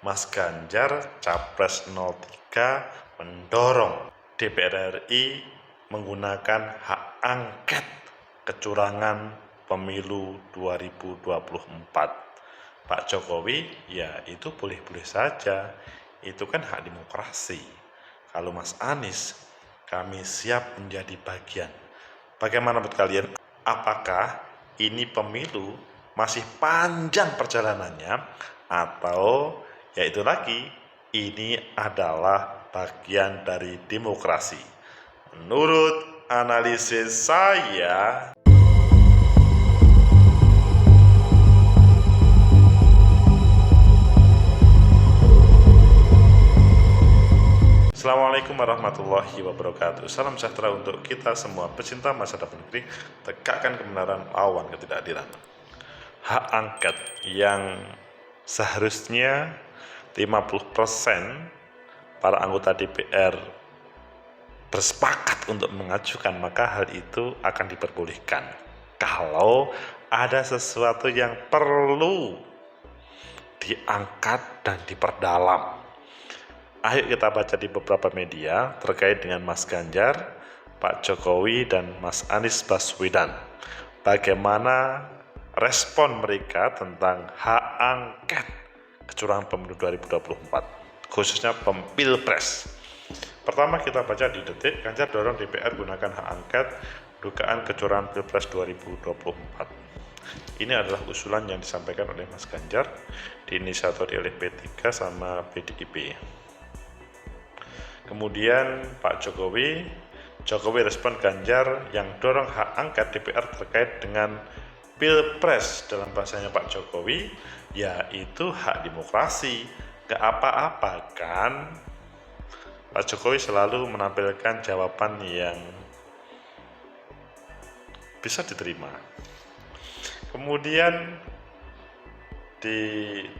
Mas Ganjar Capres 03 mendorong DPR RI menggunakan hak angket kecurangan pemilu 2024. Pak Jokowi, ya itu boleh-boleh saja, itu kan hak demokrasi. Kalau Mas Anies, kami siap menjadi bagian. Bagaimana menurut kalian? Apakah ini pemilu masih panjang perjalanannya, atau yaitu lagi ini adalah bagian dari demokrasi? Menurut analisis saya, Assalamualaikum warahmatullahi wabarakatuh. Salam sejahtera untuk kita semua pecinta masa depan negeri. Tegakkan kebenaran, lawan ketidakadilan. Hak angket yang seharusnya 50% para anggota DPR bersepakat untuk mengajukan, maka hal itu akan diperbolehkan kalau ada sesuatu yang perlu diangkat dan diperdalam. Ayo kita baca di beberapa media terkait dengan Mas Ganjar, Pak Jokowi, dan Mas Anies Baswedan. Bagaimana respon mereka tentang hak angket kecurangan pemilu 2024, khususnya Pilpres. Pertama kita baca di Detik, Ganjar dorong DPR gunakan hak angket dugaan kecurangan Pilpres 2024. Ini adalah usulan yang disampaikan oleh Mas Ganjar, diinisiatori oleh P3 sama PDIP. Kemudian Pak Jokowi respon Ganjar yang dorong hak angket DPR terkait dengan Pilpres. Dalam bahasanya Pak Jokowi, yaitu hak demokrasi, gak apa-apa kan? Pak Jokowi selalu menampilkan jawaban yang bisa diterima. Kemudian di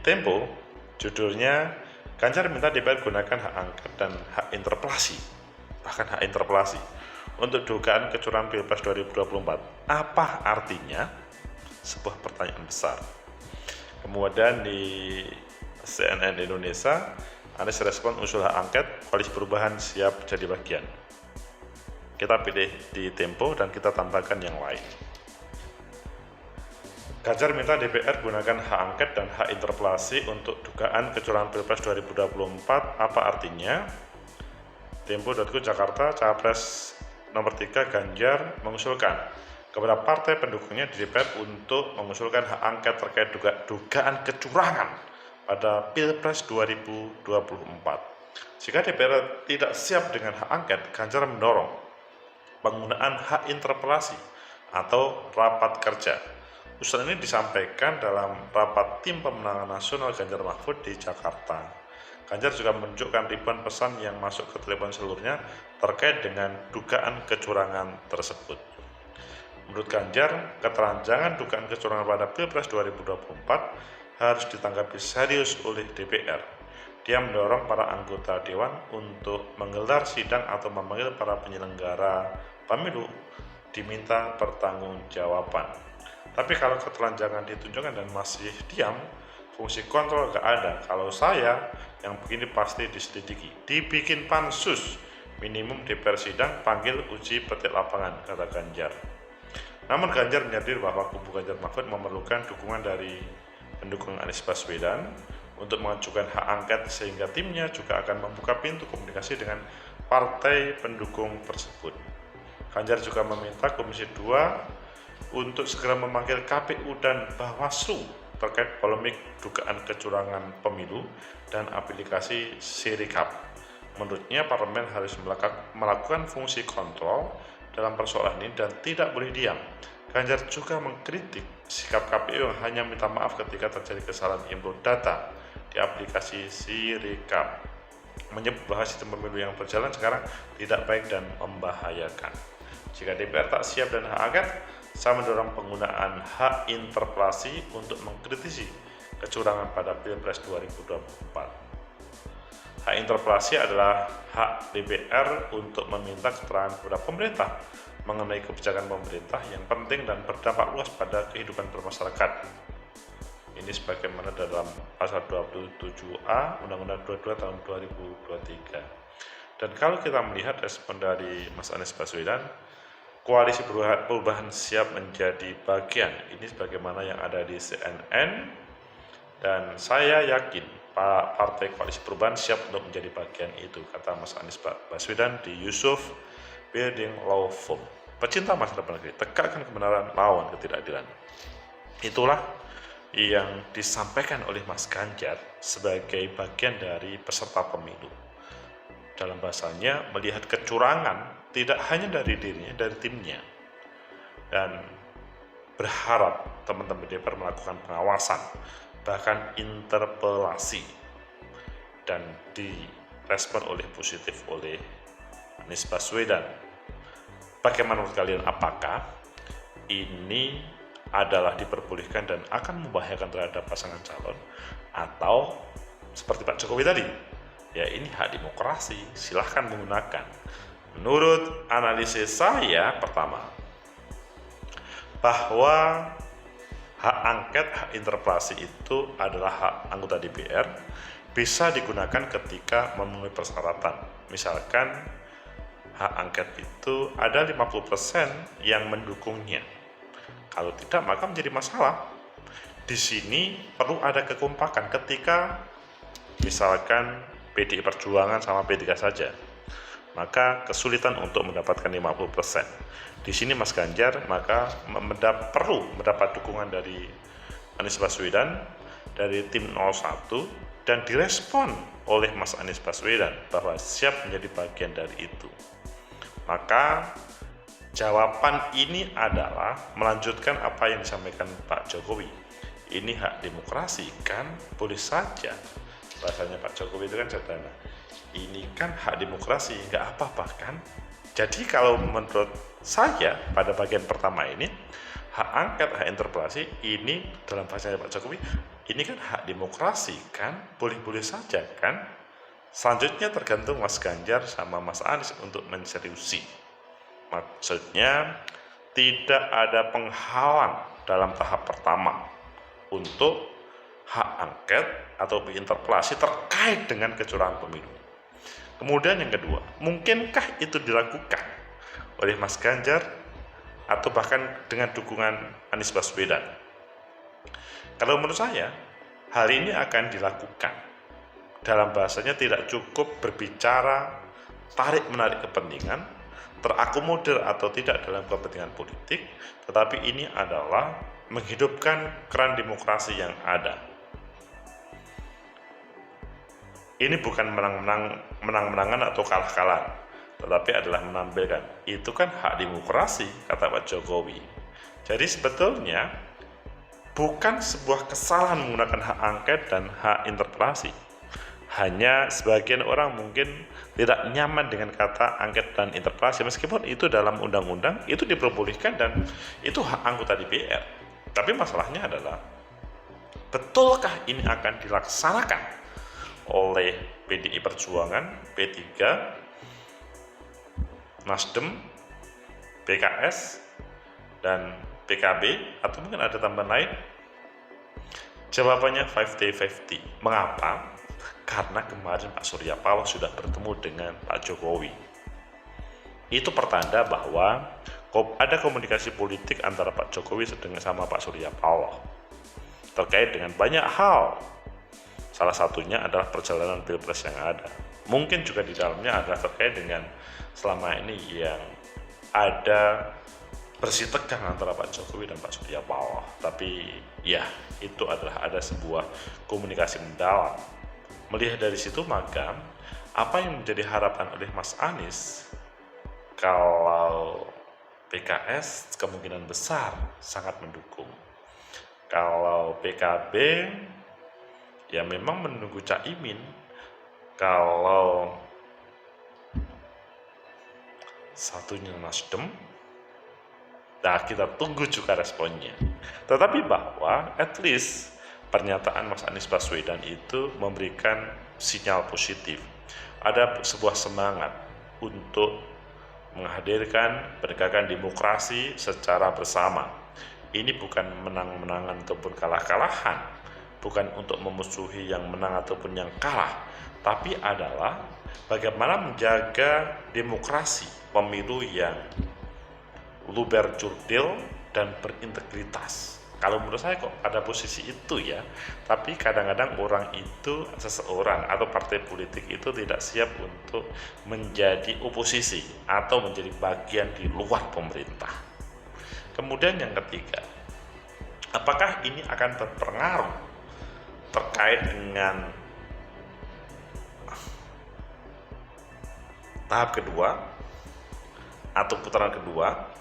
Tempo, judulnya Ganjar minta DPR gunakan hak angket dan hak interpelasi, bahkan hak interpelasi, untuk dugaan kecurangan Pilpres 2024. Apa artinya? Sebuah pertanyaan besar. Kemudian di CNN Indonesia, Anies respon usul hak angket, Koalisi Perubahan siap jadi bagian. Kita pilih di Tempo dan kita tambahkan yang lain. Ganjar minta DPR gunakan hak angket dan hak interpelasi untuk dugaan kecurangan Pilpres 2024. Apa artinya? Tempo.co Jakarta, Capres nomor 3 Ganjar mengusulkan kepada partai pendukungnya di DPR untuk mengusulkan hak angket terkait dugaan kecurangan pada Pilpres 2024. Jika DPR tidak siap dengan hak angket, Ganjar mendorong penggunaan hak interpelasi atau rapat kerja. Usulan ini disampaikan dalam rapat tim pemenangan nasional Ganjar Mahfud di Jakarta. Ganjar juga menunjukkan ribuan pesan yang masuk ke telepon seluruhnya terkait dengan dugaan kecurangan tersebut. Menurut Ganjar, keteranjangan dugaan kecurangan pada Pilpres 2024 harus ditanggapi serius oleh DPR. Dia mendorong para anggota Dewan untuk menggelar sidang atau memanggil para penyelenggara pemilu diminta pertanggungjawaban. Tapi kalau ketelanjangan ditunjukkan dan masih diam, fungsi kontrol gak ada. Kalau saya, yang begini pasti diselidiki. Dibikin pansus, minimum DPR sidang, panggil uji petik lapangan, kata Ganjar. Namun Ganjar menyadari bahwa kubu Ganjar Mahfud memerlukan dukungan dari pendukung Anies Baswedan untuk mengajukan hak angket, sehingga timnya juga akan membuka pintu komunikasi dengan partai pendukung tersebut. Ganjar juga meminta Komisi 2 untuk segera memanggil KPU dan Bawaslu terkait polemik dugaan kecurangan pemilu dan aplikasi Sirikap. Menurutnya parlemen harus melakukan fungsi kontrol dalam persoalan ini dan tidak boleh diam. Ganjar juga mengkritik sikap KPU yang hanya minta maaf ketika terjadi kesalahan input data di aplikasi Sirikap, menyebut bahwa sistem pemilu yang berjalan sekarang tidak baik dan membahayakan. Jika DPR tak siap dan hak angket, saya mendorong penggunaan hak interpelasi untuk mengkritisi kecurangan pada Pilpres 2024. Hak interpelasi adalah hak DPR untuk meminta keterangan kepada pemerintah mengenai kebijakan pemerintah yang penting dan berdampak luas pada kehidupan bermasyarakat. Ini sebagaimana dalam pasal 27A Undang-Undang 22 tahun 2023. Dan kalau kita melihat respon dari Mas Anies Baswedan, koalisi perubahan siap menjadi bagian. Ini sebagaimana yang ada di CNN, dan saya yakin Partai Koalisi Perubahan siap untuk menjadi bagian itu, kata Mas Anies Baswedan di Yusuf Building Law Firm. Pecinta masa depan negeri, tegakkan kebenaran, lawan ketidakadilan. Itulah yang disampaikan oleh Mas Ganjar sebagai bagian dari peserta pemilu. Dalam bahasanya, melihat kecurangan tidak hanya dari dirinya, dari timnya, dan berharap teman-teman DPR melakukan pengawasan, bahkan interpelasi, dan direspon oleh positif oleh Anies Baswedan. Bagaimana menurut kalian, apakah ini adalah diperbolehkan dan akan membahayakan terhadap pasangan calon, atau seperti Pak Jokowi tadi, ya ini hak demokrasi, silahkan menggunakan. Menurut analisis saya, pertama, bahwa hak angket, hak interpelasi itu adalah hak anggota DPR, bisa digunakan ketika memenuhi persyaratan. Misalkan hak angket itu ada 50% yang mendukungnya. Kalau tidak, maka menjadi masalah. Di sini perlu ada kekompakan ketika misalkan PDI Perjuangan sama P3 saja, maka kesulitan untuk mendapatkan 50%. Di sini Mas Ganjar maka perlu mendapat dukungan dari Anies Baswedan, dari tim 01, dan direspon oleh Mas Anies Baswedan bahwa siap menjadi bagian dari itu. Maka jawaban ini adalah melanjutkan apa yang disampaikan Pak Jokowi. Ini hak demokrasi kan, boleh saja. Bahasanya Pak Jokowi itu kan sederhana. Ini kan hak demokrasi, nggak apa-apa kan? Jadi kalau menurut saya pada bagian pertama ini, hak angket, hak interpelasi, ini dalam bahasanya Pak Jokowi, ini kan hak demokrasi kan, boleh-boleh saja kan? Selanjutnya tergantung Mas Ganjar sama Mas Anies untuk menseriusi. Maksudnya tidak ada penghalang dalam tahap pertama untuk hak angket atau interpelasi terkait dengan kecurangan pemilu. Kemudian yang kedua, mungkinkah itu dilakukan oleh Mas Ganjar atau bahkan dengan dukungan Anies Baswedan? Kalau menurut saya, hal ini akan dilakukan. Dalam bahasanya tidak cukup berbicara tarik-menarik kepentingan, terakomodir atau tidak dalam kepentingan politik, tetapi ini adalah menghidupkan keran demokrasi yang ada. Ini bukan menang-menangan atau kalah-kalahan, tetapi adalah menampilkan. Itu kan hak demokrasi, kata Pak Jokowi. Jadi sebetulnya bukan sebuah kesalahan menggunakan hak angket dan hak interpelasi. Hanya sebagian orang mungkin tidak nyaman dengan kata angket dan interpelasi, meskipun itu dalam undang-undang itu diperbolehkan dan itu hak anggota DPR. Tapi masalahnya adalah, betulkah ini akan dilaksanakan oleh PDI Perjuangan, P3, Nasdem, PKS, dan PKB, atau mungkin ada tambahan lain? Jawabannya 50-50. Mengapa? Karena kemarin Pak Surya Paloh sudah bertemu dengan Pak Jokowi. Itu pertanda bahwa ada komunikasi politik antara Pak Jokowi sama Pak Surya Paloh terkait dengan banyak hal. Salah satunya adalah perjalanan Pilpres yang ada. Mungkin juga di dalamnya adalah terkait dengan selama ini yang ada bersih tegang antara Pak Jokowi dan Pak Surya Paloh. Tapi ya, itu adalah ada sebuah komunikasi mendalam. Melihat dari situ, maka apa yang menjadi harapan oleh Mas Anies, kalau PKS kemungkinan besar sangat mendukung. Kalau PKB ya memang menunggu Caimin. Kalau satunya Nasdem, nah kita tunggu juga responnya. Tetapi bahwa at least pernyataan Mas Anies Baswedan itu memberikan sinyal positif. Ada sebuah semangat untuk menghadirkan penegakan demokrasi secara bersama. Ini bukan menang-menangan ataupun kalah-kalahan, bukan untuk memusuhi yang menang ataupun yang kalah, tapi adalah bagaimana menjaga demokrasi pemilu yang luber jurdil dan berintegritas. Kalau menurut saya kok pada posisi itu ya, tapi kadang-kadang orang itu, seseorang atau partai politik itu tidak siap untuk menjadi oposisi atau menjadi bagian di luar pemerintah. Kemudian yang ketiga, apakah ini akan berpengaruh terkait dengan tahap kedua atau putaran kedua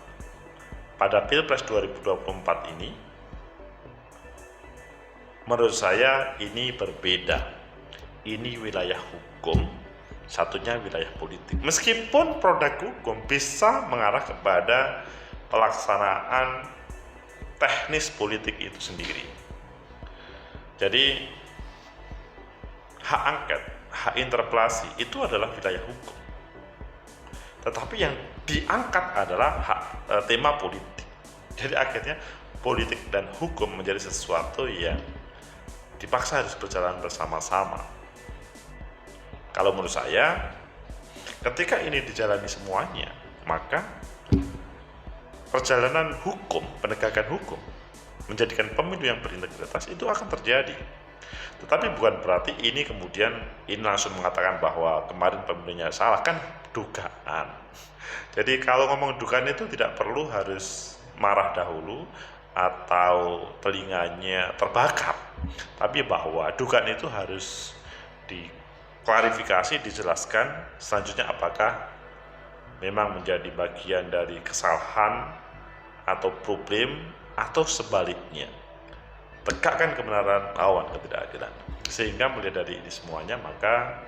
pada Pilpres 2024 ini? Menurut saya ini berbeda. Ini wilayah hukum, satunya wilayah politik. Meskipun produk hukum bisa mengarah kepada pelaksanaan teknis politik itu sendiri. Jadi hak angket, hak interpelasi itu adalah wilayah hukum. Tetapi yang diangkat adalah tema politik. Jadi akhirnya politik dan hukum menjadi sesuatu yang dipaksa harus berjalan bersama-sama. Kalau menurut saya, ketika ini dijalani semuanya, maka perjalanan hukum, penegakan hukum, menjadikan pemilu yang berintegritas itu akan terjadi. Tetapi bukan berarti ini kemudian langsung mengatakan bahwa kemarin pemilunya salah, kan dugaan. Jadi kalau ngomong dugaan itu tidak perlu harus marah dahulu atau telinganya terbakar, tapi bahwa dugaan itu harus diklarifikasi, dijelaskan selanjutnya apakah memang menjadi bagian dari kesalahan atau problem atau sebaliknya. Tegakkan kebenaran, lawan ketidakadilan. Sehingga melihat dari ini semuanya, maka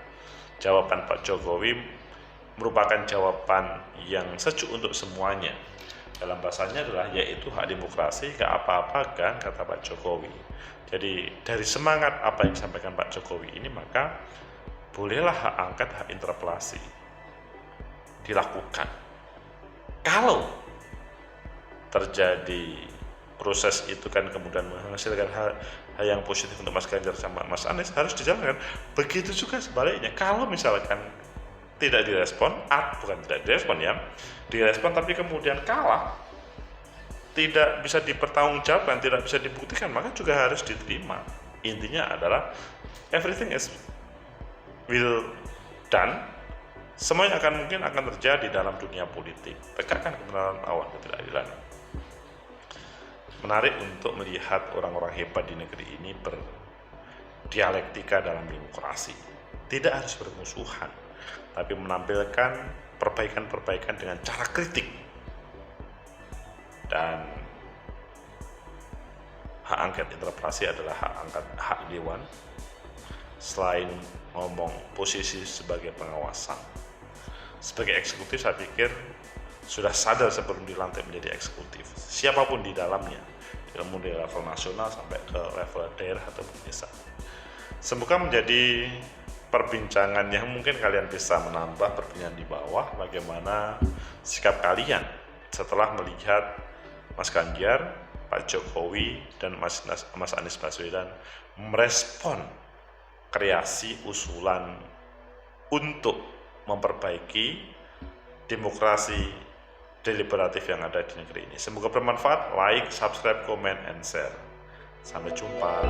jawaban Pak Jokowi merupakan jawaban yang sejuk untuk semuanya. Dalam bahasanya adalah yaitu hak demokrasi, gak apa-apa kan, kata Pak Jokowi. Jadi dari semangat apa yang disampaikan Pak Jokowi ini, maka bolehlah hak angket, hak interpelasi dilakukan. Kalau terjadi proses itu kan kemudian menghasilkan hal yang positif untuk Mas Ganjar sama Mas Anies, harus dijalankan. Begitu juga sebaliknya, kalau misalkan tidak direspon, bukan tidak direspon ya, direspon tapi kemudian kalah, tidak bisa dipertanggungjawabkan, tidak bisa dibuktikan, maka juga harus diterima. Intinya adalah everything is will done, semuanya mungkin akan terjadi dalam dunia politik. Tegakkan kebenaran, lawan ketidakadilan. Menarik untuk melihat orang-orang hebat di negeri ini berdialektika dalam demokrasi. Tidak harus bermusuhan, tapi menampilkan perbaikan-perbaikan dengan cara kritik. Dan hak angket interpelasi adalah hak dewan. Selain ngomong posisi sebagai pengawasan, sebagai eksekutif saya pikir sudah sadar sebelum dilantik menjadi eksekutif, siapapun di dalamnya, mulai level nasional sampai ke level daerah atau desa. Semoga menjadi perbincangan yang mungkin kalian bisa menambah perbincangan di bawah, bagaimana sikap kalian setelah melihat Mas Ganjar, Pak Jokowi, dan Mas Anies Baswedan merespon kreasi usulan untuk memperbaiki demokrasi deliberatif yang ada di negeri ini. Semoga bermanfaat. Like, subscribe, comment, and share. Sampai jumpa.